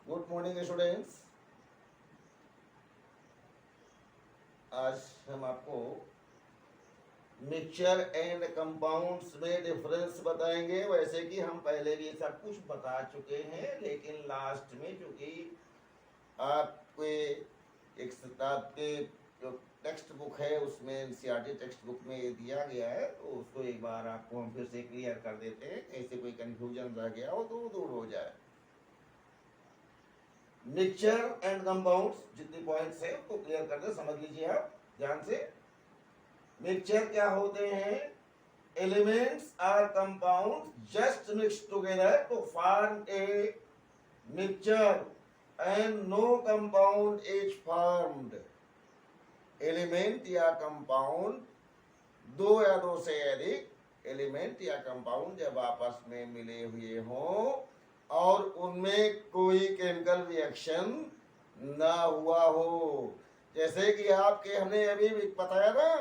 Good morning students. आज हम आपको मिक्सचर एंड कंपाउंड्स में डिफरेंस बताएंगे। वैसे कि हम पहले भी सब कुछ बता चुके हैं, लेकिन लास्ट में चूंकि आपके आपके जो टेक्स्ट बुक है उसमें एनसीईआरटी टेक्स्ट बुक में ये दिया गया है, तो उसको एक बार आपको हम फिर से क्लियर कर देते हैं। ऐसे कोई कंफ्यूजन रह गया हो तो दूर हो जाए। मिक्सचर एंड कंपाउंड्स जितने पॉइंट्स है उसको क्लियर कर दे, समझ लीजिए आप ध्यान से। मिक्सचर क्या होते हैं? Elements or compound just mix together to form a mixture and no compound is formed. Element या कंपाउंड, दो या दो से अधिक एलिमेंट या कंपाउंड जब आपस में मिले हुए हों और उनमें कोई केमिकल रिएक्शन ना हुआ हो, जैसे कि आपके हमने अभी भी बताया ना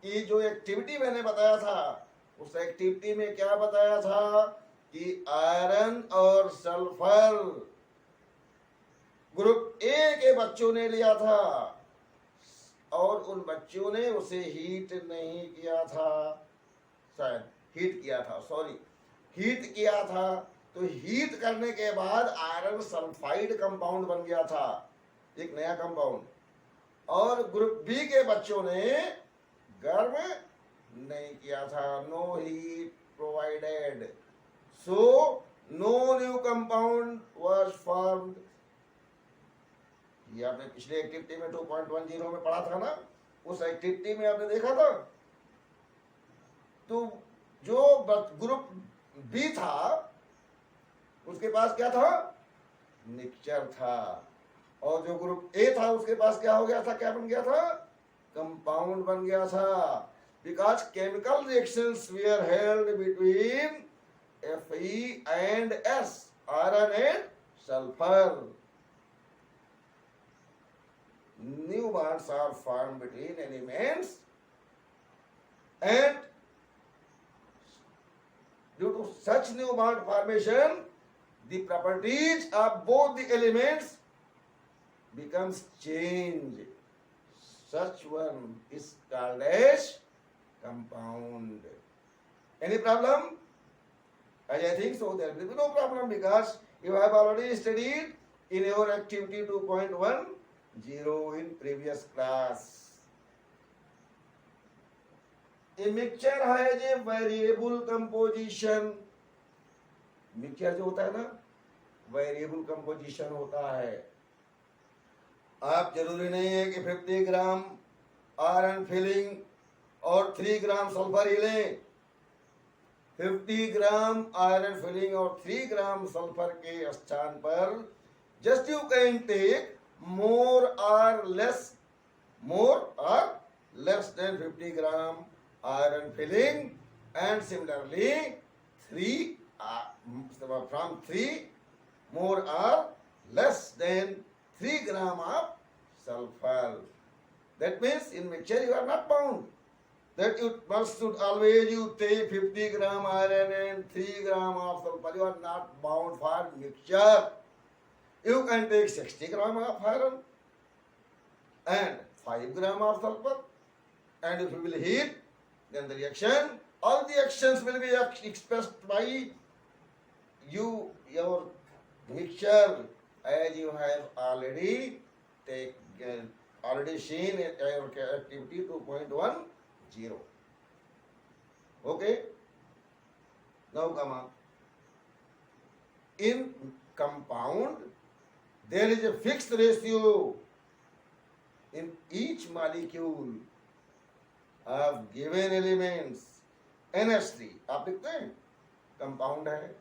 कि जो एक्टिविटी मैंने बताया था, उस एक्टिविटी में क्या बताया था कि आयरन और सल्फर ग्रुप ए के बच्चों ने लिया था और उन बच्चों ने उसे हीट नहीं किया था, शायद हीट किया था, सॉरी हीट किया था। तो हीट करने के बाद आयरन सल्फाइड कंपाउंड बन गया था, एक नया कंपाउंड। और ग्रुप बी के बच्चों ने गर्म नहीं किया था, no heat provided, so no new compound was formed. ये आपने पिछले एक्टिविटी में 2.10 में पढ़ा था ना, उस एक्टिविटी में आपने देखा था। तो जो ग्रुप बी था उसके पास क्या था? मिक्सचर था। और जो ग्रुप ए था उसके पास क्या हो गया था, क्या बन गया था? कंपाउंड बन गया था। Because chemical reactions where held between Fe and S, iron and sulfur. New bonds are formed between elements, and due to such new bond formation, the properties of both the elements becomes changed. Such one is called as compound. Any problem? I think so. There will be no problem because you have already studied in your activity 2.10 in previous class. A mixture has a variable composition. Mixture जो होता है ना, variable composition होता है। आप जरूरी नहीं है कि 50 ग्राम आयरन फिलिंग और 3 ग्राम सल्फर ही लें। 50 ग्राम आयरन फिलिंग और 3 ग्राम सल्फर के स्थान पर just you can take more or less than 50 gram iron filling, and similarly 3 from 3 more or less than 3 gram of sulfur. That means in mixture you are not bound, that you should always you take 50 gram iron and 3 gram of sulfur. You are not bound for mixture. You can take 60 gram of iron and 5 gram of sulfur, and if you will heat, then the reaction, all the actions will be expressed by your mixture, as you have already seen in your activity 2.10. Okay, now come on. In compound, there is a fixed ratio in each molecule of given elements. NH3 आप लिखते हैं, compound है,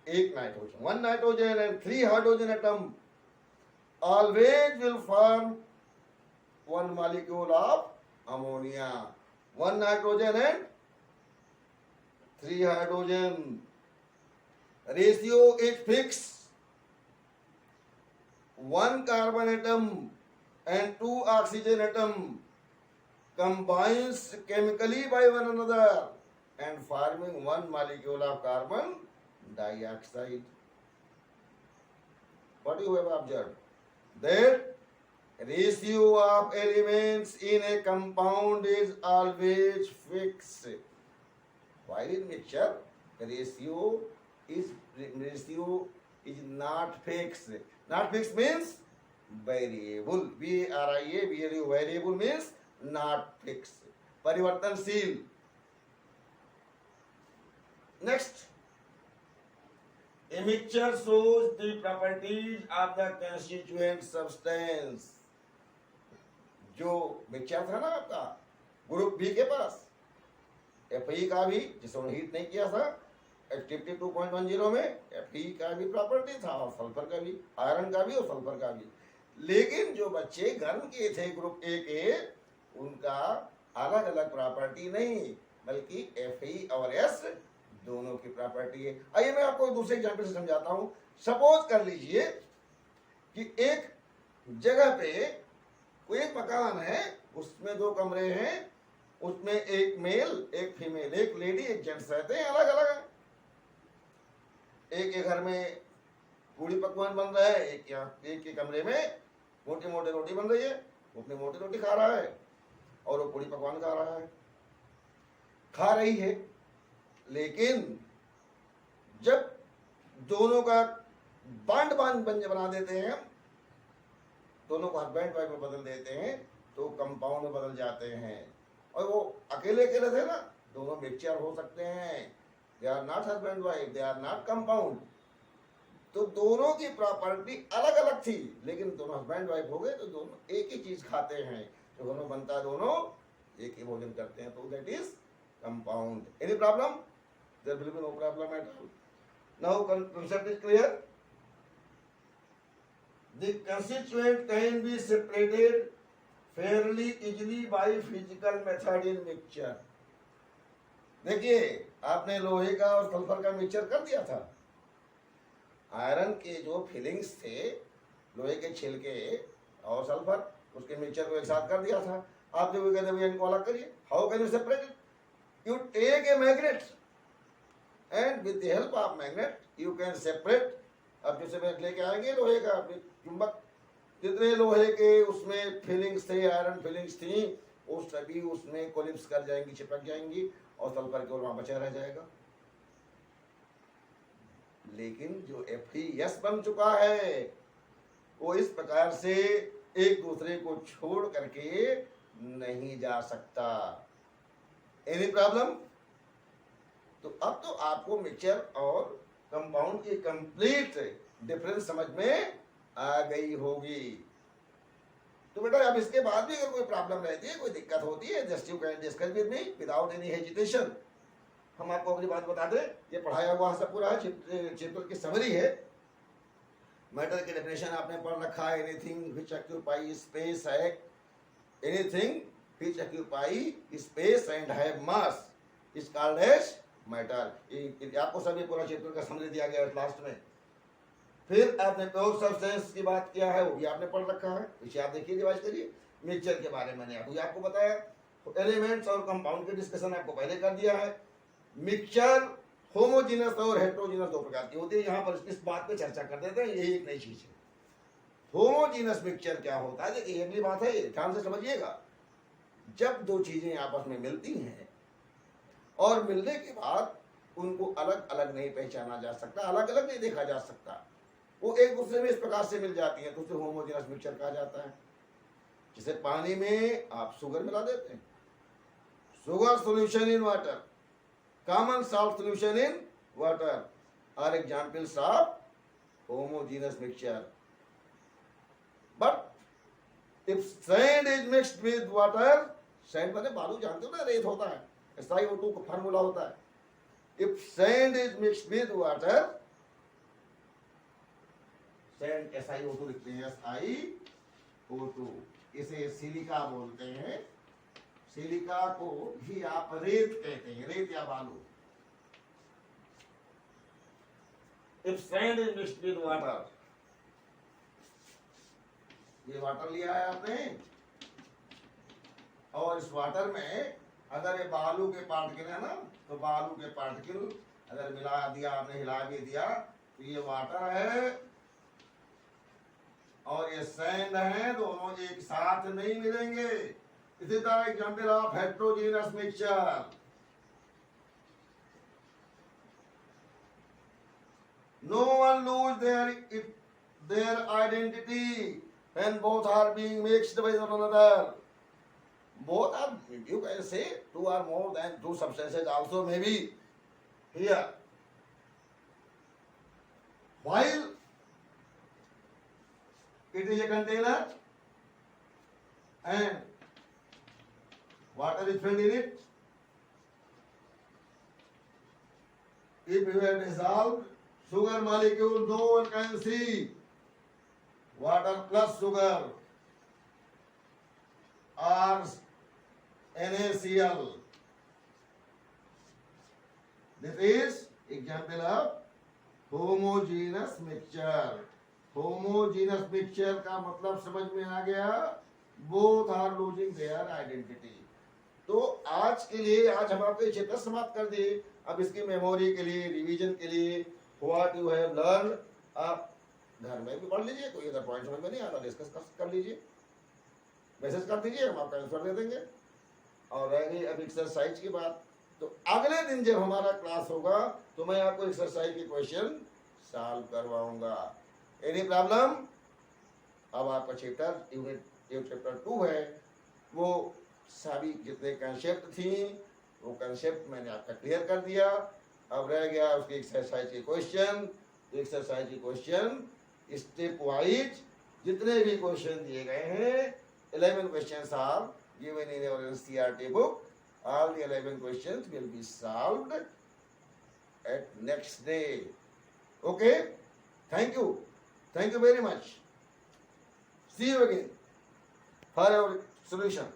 एक nitrogen, 1 nitrogen and 3 hydrogen atom always will form 1 molecule of ammonia. 1 nitrogen and 3 hydrogen. Ratio is fixed. 1 carbon atom and 2 oxygen atom combines chemically by one another and forming 1 molecule of carbon dioxide. what you have observed? That ratio of elements in a compound is always fixed. While in mixture, the ratio is not fixed. Not fixed means variable. VARIA variable means not fixed. परिवर्तनशील. Next, a mixture shows the properties of the constituent substance. जो mixture था ना आपका group B के पास, Fe का भी, जिसे उन्होंने हीट नहीं किया था, एक्टिविटी 2.10 में Fe का भी प्रॉपर्टी था और सल्फर का भी, आयरन का भी और सल्फर का भी. लेकिन जो बच्चे गर्म के थे ग्रुप ए के, उनका अलग अलग प्रॉपर्टी नहीं, बल्कि Fe और S दोनों की प्रॉपर्टी है. आइए मैं आपको दूसरे एग्जांपल से समझाता हूं. सपोज कर लीजिए कि एक जगह पे कोई एक मकान है, उसमें 2 कमरे हैं, उसमें एक मेल एक फीमेल, एक लेडी एक जेंट्स रहते हैं, अलग अलग है. एक के घर में पूड़ी पकवान बन रहा है, एक के कमरे में मोटी मोटी रोटी बन रही है, वो अपनी मोटी रोटी खा रहा है और वो पूड़ी पकवान खा रहा है, खा रही है. लेकिन जब दोनों का बांड बना देते हैं, दोनों को हस्बैंड वाइफ में बदल देते हैं, तो कंपाउंड में बदल जाते हैं. और वो अकेले अकेले थे ना, दोनों मिक्सचर हो सकते हैं. They are not husband wife, they are not compound. तो दोनों की प्रॉपर्टी अलग अलग थी, लेकिन दोनों हस्बैंड वाइफ हो गए तो दोनों एक ही चीज खाते हैं, तो दोनों बनता है, दोनों एक ही भोजन करते हैं, तो that is compound. Any problem? There will be no problem at all. Now concept is clear. The constituent can be separated fairly easily by physical method in mixture. देखिए, आपने लोहे का और सल्फर का मिक्सचर कर दिया था. आयरन के जो फिलिंग्स थे, लोहे के छिलके और सल्फर, उसके मिक्सचर को एक साथ कर दिया था. आप जो कहते हैं इनको अलग करिए. How can you separate it? You take a magnet and with the help of magnet you can separate. अब जैसे मैं लेके आएंगे लोहे का चुंबक, जितने लोहे के उसमें फिलिंग्स थे, आयरन फिलिंग्स थी, वो सभी उसमें कोलिप्स कर जाएंगी, चिपक जाएंगी, और सल्फर केवल वहां बचा रह जाएगा. लेकिन जो FeS बन चुका है, वो इस प्रकार से एक दूसरे को छोड़ करके नहीं जा सकता. Any problem? तो अब तो आपको मिक्सचर और कंपाउंड की कंप्लीट डिफरेंस समझ में आ गई होगी. तो बेटा अब इसके बाद भी अगर कोई प्रॉब्लम रहती है, कोई दिक्कत होती है, just you can discuss with me without any hesitation. हम आपको अपनी बात बता दें, ये पढ़ाया हुआ सब पूरा चैप्टर की समरी है. मैटर की डेफिनेशन आपने पढ़ रखा है. एनीथिंग व्हिच ऑक्यूपाई स्पेस है, anything which occupy space and have mass is called as matter. आपको सभी पूरा चैप्टर का समरी दिया गया है लास्ट में. फिर आपने प्योर सब्सटेंस की बात किया है, वो भी आपने पढ़ रखा है. इसे आप देखिए, रिवाइज करिए. मिक्सचर के बारे में मैंने आपको बताया. एलिमेंट्स और कंपाउंड की डिस्कशन आपको पहले कर दिया है. मिक्सचर होमोजीनस और हेट्रोजीनस 2 प्रकार की होती है. यहाँ पर इस बात पे चर्चा कर देते हैं, यही एक नई चीज है. होमोजीनस मिक्सचर क्या होता है? देखिए, अगली बात है, ध्यान से समझिएगा. जब 2 चीजें आपस में मिलती हैं और मिलने के बाद उनको अलग अलग नहीं पहचाना जा सकता, अलग अलग नहीं देखा जा सकता, वो एक दूसरे में इस प्रकार से मिल जाती है, तो उसे होमोजेनस मिक्सचर कहा जाता है. जैसे पानी में आप शुगर मिला देते हैं, sugar solution in water, common salt solution in water are examples of homogenous mixture. But if sand is mixed with water, sand माने बालू, जानते हो ना, रेत होता है, SiO2 का फार्मूला होता है. If sand is mixed with water, sand SiO2 लिखते हैं, SiO2, इसे सिलिका बोलते हैं. सिलिका को भी आप रेत कहते हैं, रेत या बालू. If sand is mixed with water, ये वाटर लिया है आपने, और इस वाटर में अगर ये बालू के पार्टिकल है ना, तो बालू के पार्टिकल अगर मिला दिया आपने, हिला भी दिया, तो ये वाटर है. ये सैंड हैं, दोनों एक साथ नहीं मिलेंगे. इसी तरह example of heterogeneous mixture. No one lose their identity when both are being mixed with one another. Both are, you can say, two or more than two substances also may be here. While it is a container and water is filled in it, if you have dissolved sugar molecule, no one can see water plus sugar or NaCl. This is example of homogeneous mixture. Homogeneous mixture का मतलब समझ में आ गया. Both are losing their identity. तो आज के लिए, आज हम आपको ये चैप्टर समाप्त कर दिए. अब इसकी मेमोरी के लिए, रिवीजन के लिए, व्हाट यू हैव लर्न आप घर में भी पढ़ लीजिए. कोई अगर पॉइंट समझ में नहीं आता डिस्कस कर लीजिए, मैसेज कर दीजिए, हम आपका आंसर दे देंगे. और रह गई अब एक्सरसाइज की बात, तो अगले दिन जब हमारा क्लास होगा तो मैं आपको एक्सरसाइज के क्वेश्चन सॉल्व करवाऊंगा. Any problem? अब आपका चैप्टर यूनिट चैप्टर 2 है, वो सभी जितने कंसेप्ट थी वो कंसेप्ट मैंने आपका क्लियर कर दिया. अब रह गया उसके एक्सरसाइज के क्वेश्चन. तो एक्सरसाइज के क्वेश्चन स्टेप वाइज जितने भी क्वेश्चन दिए गए हैं, 11 questions are given in our NCERT book. All the 11 questions will be solved at next day. Okay? Thank you. Thank you very much. See you again for our solution.